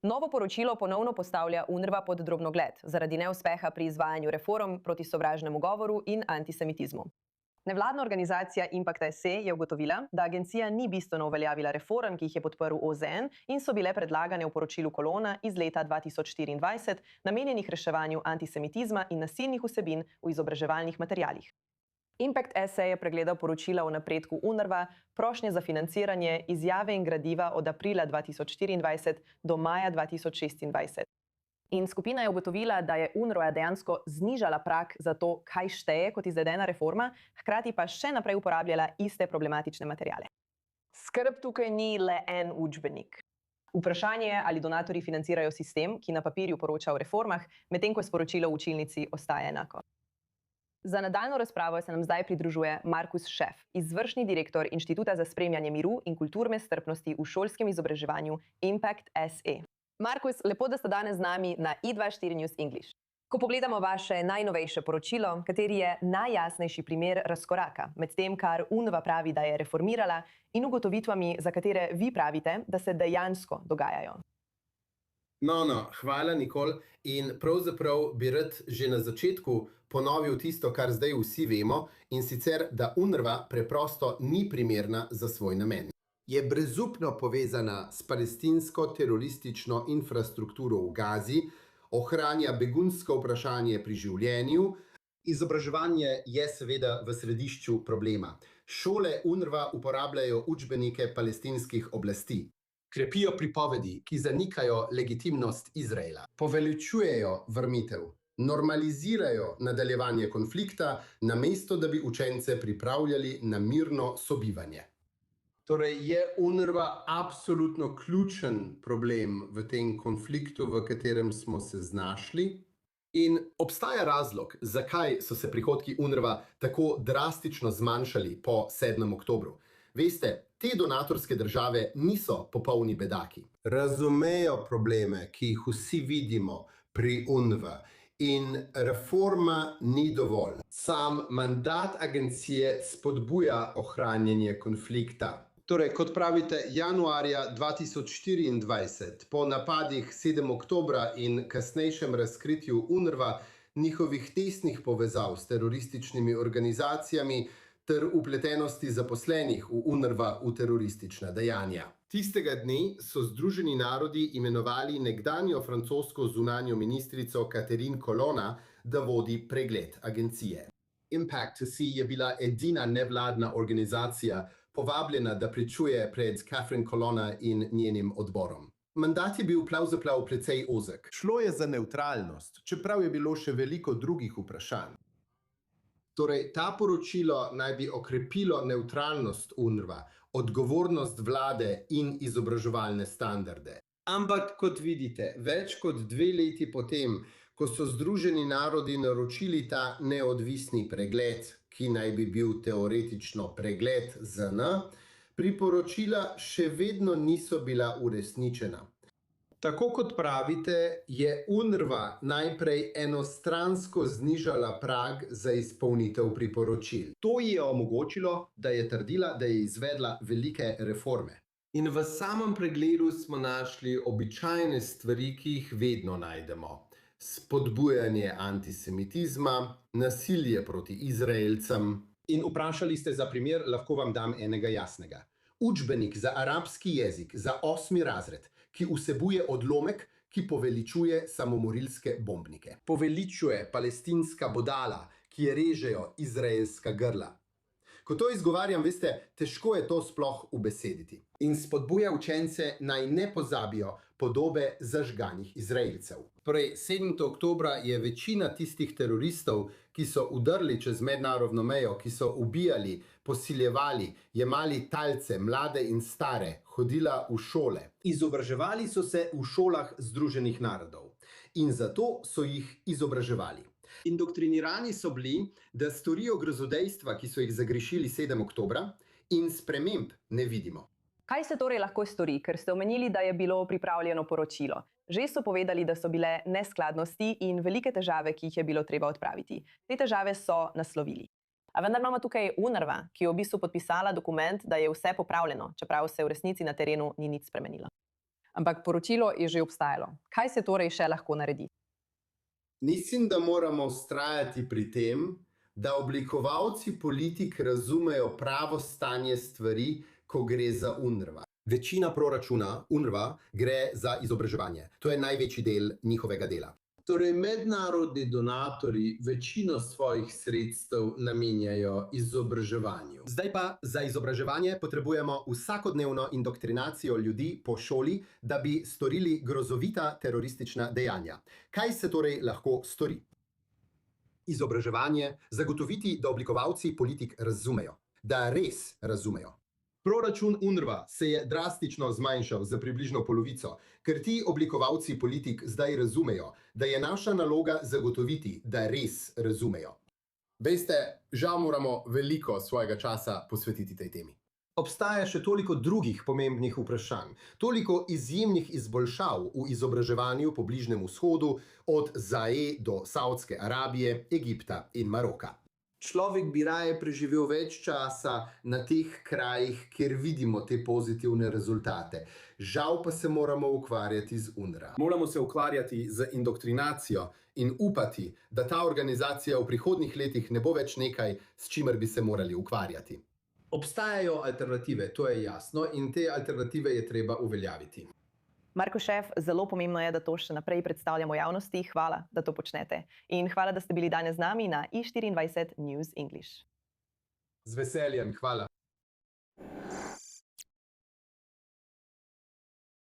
Novo poročilo ponovno postavlja UNRWA pod drobnogled zaradi neuspeha pri izvajanju reform proti sovražnemu govoru in antisemitizmu. Nevladna organizacija Impact SE je ugotovila, da agencija ni bistveno uveljavila reform, ki jih je podprl OZN in so bile predlagane v poročilu Colonna iz leta 2024, namenjenih reševanju antisemitizma in nasilnih vsebin v izobraževalnih materialih. Impact SE je pregledal poročila o napredku UNRWA, prošnje za financiranje, izjave in gradiva od aprila 2024 do maja 2026. In skupina je ugotovila, da je UNRWA dejansko znižala prag za to, kaj šteje kot izvedena reforma, hkrati pa še naprej uporabljala iste problematične materiale. Skrb tukaj ni le en učbenik. Vprašanje je, ali donatorji financirajo sistem, ki na papirju poroča o reformah, medtem ko sporočilo v učilnici ostaja enako. Za nadaljno razpravo se nam zdaj pridružuje Markus Šef, izvršni direktor Inštituta za spremljanje miru in kulturne strpnosti v šolskem izobraževanju Impact SE. Markus, lepo, da ste danes z nami na i24 News English. Ko pogledamo vaše najnovejše poročilo, kateri je najjasnejši primer razkoraka med tem, kar UNRWA pravi, da je reformirala, in ugotovitvami, za katere vi pravite, da se dejansko dogajajo? No, hvala, Nikol. In pravzaprav bi rad že na začetku ponovil tisto, kar zdaj vsi vemo, in sicer, da UNRWA preprosto ni primerna za svoj namen. Je brezupno povezana s palestinsko teroristično infrastrukturo v Gazi, ohranja begunsko vprašanje pri življenju. Izobraževanje je seveda v središču problema. Šole UNRWA uporabljajo učbenike palestinskih oblasti. Krepijo pripovedi, ki zanikajo legitimnost Izraela. Poveličujejo vrnitev. Normalizirajo nadaljevanje konflikta, namesto da bi učence pripravljali na mirno sobivanje. Torej, je UNRWA absolutno ključen problem v tem konfliktu, v katerem smo se znašli. In obstaja razlog, zakaj so se prihodki UNRWA tako drastično zmanjšali po 7. oktobru. Veste, te donatorske države niso popolni bedaki. Razumejo probleme, ki jih vsi vidimo pri UNRWA. In reforma ni dovolj. Sam mandat agencije spodbuja ohranjanje konflikta. Torej, kot pravite, januarja 2024, po napadih 7. oktobra in kasnejšem razkritju UNRWA, njihovih tesnih povezav s terorističnimi organizacijami ter vpletenosti zaposlenih v UNRWA v teroristična dejanja. Tistega dne so Združeni narodi imenovali nekdanjo francosko zunanjo ministrico Catherine Colonna, da vodi pregled agencije. Impact SE je bila edina nevladna organizacija, povabljena, da pričuje pred Catherine Colonna in njenim odborom. Mandat je bil pravzaprav precej ozek. Šlo je za nevtralnost, čeprav je bilo še veliko drugih vprašanj. Torej, ta poročilo naj bi okrepilo nevtralnost UNRWA, odgovornost vlade in izobraževalne standarde. Ampak, kot vidite, več kot 2 leti potem, ko so Združeni narodi naročili ta neodvisni pregled, ki naj bi bil teoretično pregled ZN, priporočila še vedno niso bila uresničena. Tako kot pravite, je UNRWA najprej enostransko znižala prag za izpolnitev priporočil. To ji je omogočilo, da je trdila, da je izvedla velike reforme. In v samem pregledu smo našli običajne stvari, ki jih vedno najdemo. Spodbujanje antisemitizma, nasilje proti Izraelcem. In vprašali ste za primer, lahko vam dam enega jasnega. Učbenik za arabski jezik za 8. razred, ki vsebuje odlomek, ki poveličuje samomorilske bombnike. Poveličuje palestinska bodala, ki režejo izraelska grla. Ko to izgovarjam, veste, težko je to sploh ubesediti. In spodbuja učence naj ne pozabijo podobe zažganih Izraelcev. Torej, 7. oktobra je večina tistih teroristov, ki so udrli čez mednarodno mejo, ki so ubijali, posiljevali, jemali talce, mlade in stare, hodila v šole. Izobraževali so se v šolah Združenih narodov. In zato so jih izobraževali. Indoktrinirani so bili, da storijo grozodejstva, ki so jih zagrešili 7. oktobra, in sprememb ne vidimo. Kaj se torej lahko stori, ker ste omenili, da je bilo pripravljeno poročilo? Že so povedali, da so bile neskladnosti in velike težave, ki jih je bilo treba odpraviti. Te težave so naslovili. A vendar imamo tukaj UNRWA, ki je v bistvu podpisala dokument, da je vse popravljeno, čeprav se v resnici na terenu ni nič spremenilo. Ampak poročilo je že obstajalo. Kaj se torej še lahko naredi? Mislim, da moramo vztrajati pri tem, da oblikovalci politik razumejo pravo stanje stvari, ko gre za UNRWA. Večina proračuna UNRWA gre za izobraževanje. To je največji del njihovega dela. Torej, mednarodni donatorji večino svojih sredstev namenjajo izobraževanju. Zdaj pa za izobraževanje potrebujemo vsakodnevno indoktrinacijo ljudi po šoli, da bi storili grozovita teroristična dejanja. Kaj se torej lahko stori? Izobraževanje zagotoviti, da oblikovalci politik razumejo, da res razumejo. Proračun UNRWA se je drastično zmanjšal za približno polovico, ker ti oblikovalci politik zdaj razumejo, da je naša naloga zagotoviti, da res razumejo. Veste, žal moramo veliko svojega časa posvetiti tej temi. Obstaja še toliko drugih pomembnih vprašanj, toliko izjemnih izboljšav v izobraževanju po Bližnjem vzhodu, od ZAE do Saudske Arabije, Egipta in Maroka. Človek bi raje preživel več časa na teh krajih, kjer vidimo te pozitivne rezultate. Žal pa se moramo ukvarjati z UNRWA. Moramo se ukvarjati z indoktrinacijo in upati, da ta organizacija v prihodnjih letih ne bo več nekaj, s čimer bi se morali ukvarjati. Obstajajo alternative, to je jasno, in te alternative je treba uveljaviti. Marko Šef, zelo pomembno je, da to še naprej predstavljamo javnosti. Hvala, da to počnete. In hvala, da ste bili danes z nami na i24 News English. Z veseljem, hvala.